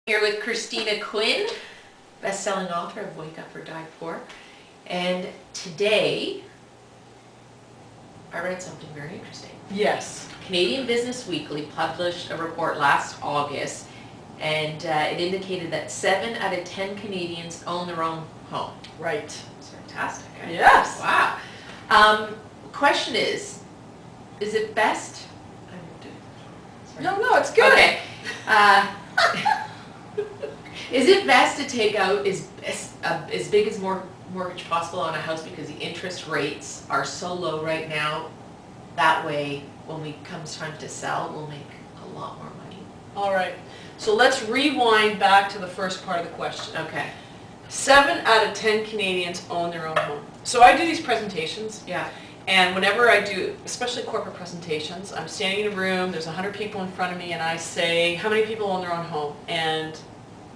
Here with Christina Quinn, best-selling author of Wake Up or Die Poor. And today, I read something very interesting. Yes. Canadian Business Weekly published a report last August, and it indicated that 7 out of 10 Canadians own their own home. Right. It's fantastic. Eh? Yes. Wow. Question is it best? No, it's good. Okay. Is it best to take out as big as mortgage possible on a house because the interest rates are so low right now? That way, when it comes time to sell, we'll make a lot more money. All right. So let's rewind back to the first part of the question. Okay. 7 out of 10 Canadians own their own home. So I do these presentations. Yeah. And whenever I do, especially corporate presentations, I'm standing in a room, there's 100 people in front of me, and I say, how many people own their own home? And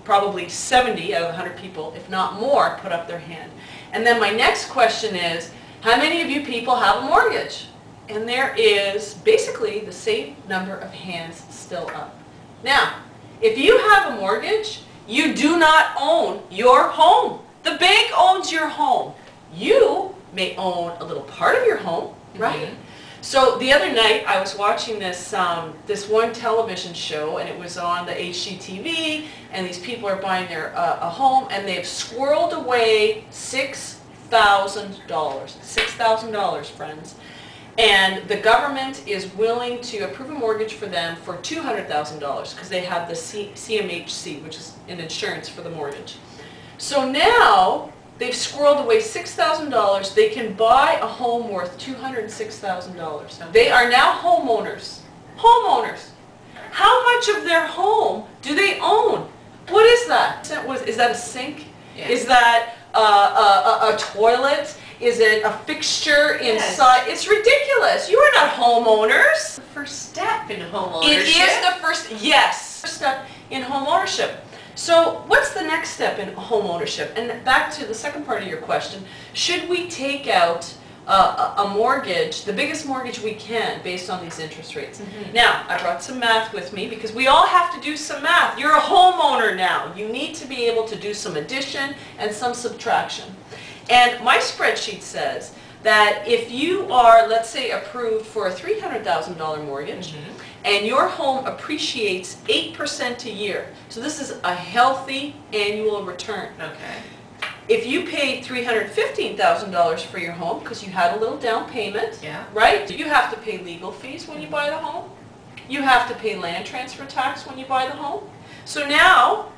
probably 70 out of 100 people, if not more, put up their hand. And then my next question is, how many of you people have a mortgage? And there is basically the same number of hands still up. Now, if you have a mortgage, you do not own your home. The bank owns your home. You may own a little part of your home, right? Mm-hmm. So the other night I was watching this one television show, and it was on the HGTV, and these people are buying their a home, and they've squirreled away $6,000. $6,000, friends. And the government is willing to approve a mortgage for them for $200,000 because they have the CMHC, which is an insurance for the mortgage. So now they've squirreled away $6,000. They can buy a home worth $206,000. They are now homeowners. Homeowners. How much of their home do they own? What is that? Is that a sink? Yeah. Is that a toilet? Is it a fixture inside? Yes. It's ridiculous. You are not homeowners. The first step in homeownership. It is the first, yes, first step in homeownership. So what's the next step in home ownership? And back to the second part of your question, should we take out a mortgage, the biggest mortgage we can, based on these interest rates? Mm-hmm. Now, I brought some math with me because we all have to do some math. You're a homeowner now. You need to be able to do some addition and some subtraction. And my spreadsheet says that if you are, let's say, approved for a $300,000 mortgage, mm-hmm. and your home appreciates 8% a year. So this is a healthy annual return. Okay. If you paid $315,000 for your home because you had a little down payment, yeah. right? You have to pay legal fees when you buy the home. You have to pay land transfer tax when you buy the home. So now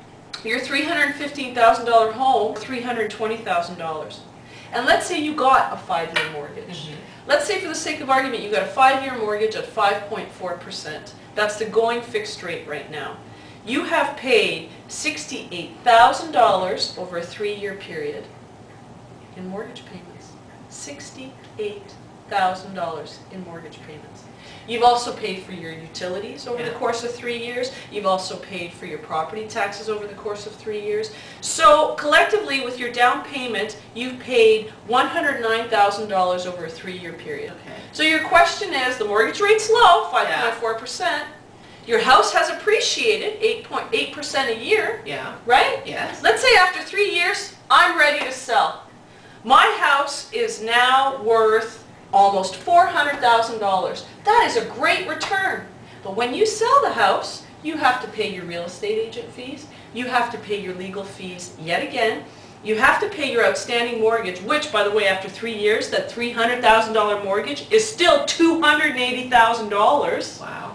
your $315,000 home, $320,000. And let's say you got a 5-year mortgage. Mm-hmm. Let's say for the sake of argument you got a 5-year mortgage at 5.4%. That's the going fixed rate right now. You have paid $68,000 over a 3-year period in mortgage payments. $68,000 in mortgage payments. You've also paid for your utilities over the course of 3 years. You've also paid for your property taxes over the course of 3 years. So collectively, with your down payment, you've paid $109,000 over a 3-year period. Okay. So your question is, the mortgage rate's low, 5.4%. Your house has appreciated 8.8% a year. Yeah. Right? Yes. Let's say after 3 years, I'm ready to sell. My house is now worth almost $400,000. That is a great return. But when you sell the house, you have to pay your real estate agent fees. You have to pay your legal fees yet again. You have to pay your outstanding mortgage, which, by the way, after 3 years, that $300,000 mortgage is still $280,000. Wow.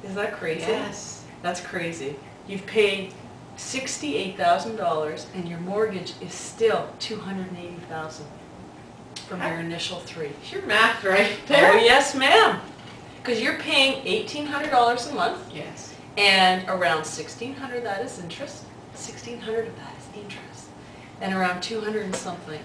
Is that crazy? Yes. That's crazy. You've paid $68,000 and your mortgage is still $280,000 from your initial 3. It's your math right there. Oh yes, ma'am. Because you're paying $1,800 a month. Yes. And around $1,600 of that is interest. $1,600 of that is interest. And around 200 and something.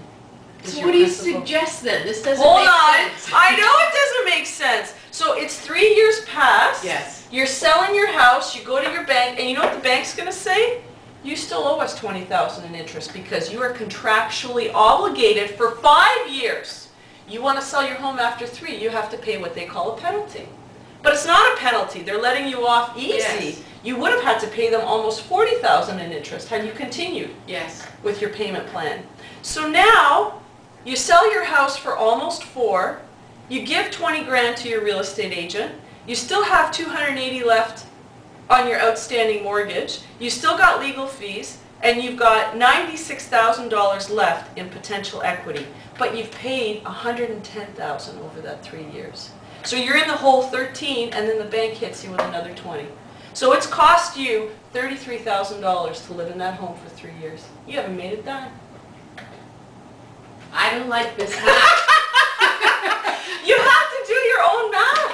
So what do you suggest then? This doesn't make sense. I know it doesn't make sense. So it's 3 years past. Yes. You're selling your house, you go to your bank, and you know what the bank's going to say? You still owe us $20,000 in interest because you are contractually obligated for 5 years. You want to sell your home after 3, you have to pay what they call a penalty. But it's not a penalty. They're letting you off easy. Yes. you would have had to pay them almost $40,000 in interest had you continued Yes. with your payment plan. So now, you sell your house for almost $4,000, you give 20 grand to your real estate agent, you still have $280 left on your outstanding mortgage, you still got legal fees, and you've got $96,000 left in potential equity, but you've paid $110,000 over that 3 years. So you're in the hole 13, and then the bank hits you with another 20. So it's cost you $33,000 to live in that home for 3 years. You haven't made it done. I don't like this math. You have to do your own math.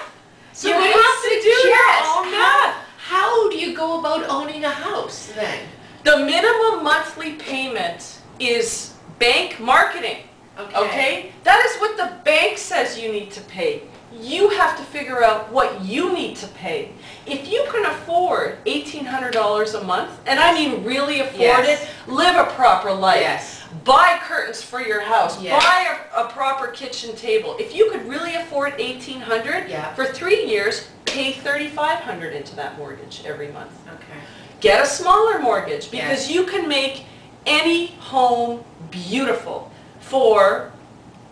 So You what have to do your own math. How do you go about owning a house then? The minimum monthly payment is bank marketing. Okay? That is what the bank says you need to pay. You have to figure out what you need to pay. If you can afford $1,800 a month, and I mean really afford Yes. it, live a proper life. Yes. Buy curtains for your house. Yes. Buy a proper kitchen table. If you could really afford $1,800 Yeah. for 3 years, pay $3,500 into that mortgage every month. Okay. Get a smaller mortgage because Yes. you can make any home beautiful for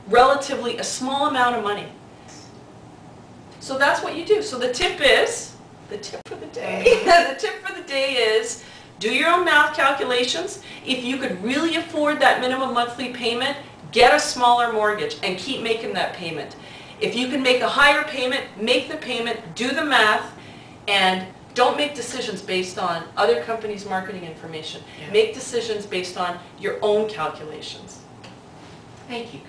relatively a small amount of money. So that's what you do. So the tip for the day, the tip for the day is do your own math calculations. If you could really afford that minimum monthly payment, get a smaller mortgage and keep making that payment. If you can make a higher payment, make the payment, do the math, and don't make decisions based on other companies' marketing information. Yeah. Make decisions based on your own calculations. Thank you.